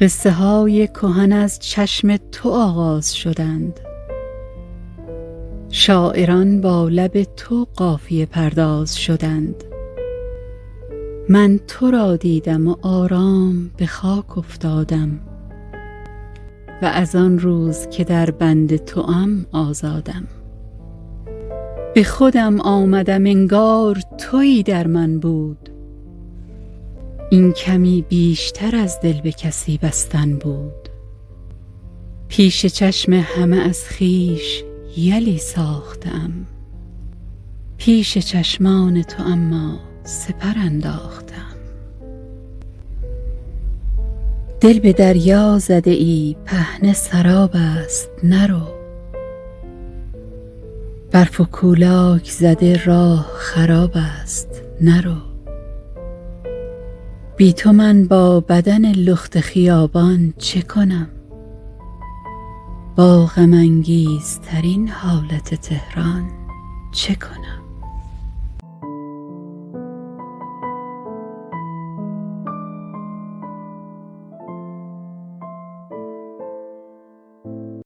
قصه های کهن از چشم تو آغاز شدند، شاعران با لب تو قافیه پرداز شدند. من تو را دیدم و آرام به خاک افتادم، و از آن روز که در بند توام آزادم. به خودم آمدم انگار تویی در من بود، این کمی بیشتر از دل به کسی بستن بود. پیش چشم همه از خویش یلی ساختم، پیش چشمان تو اما سپر انداختم. دل به دریا زده ای پهنه سراب است نرو، برف و کولاک زده راه خراب است نرو. بی تو من با بدن لخت خیابان چه کنم، با غم انگیزترین حالت تهران چه کنم.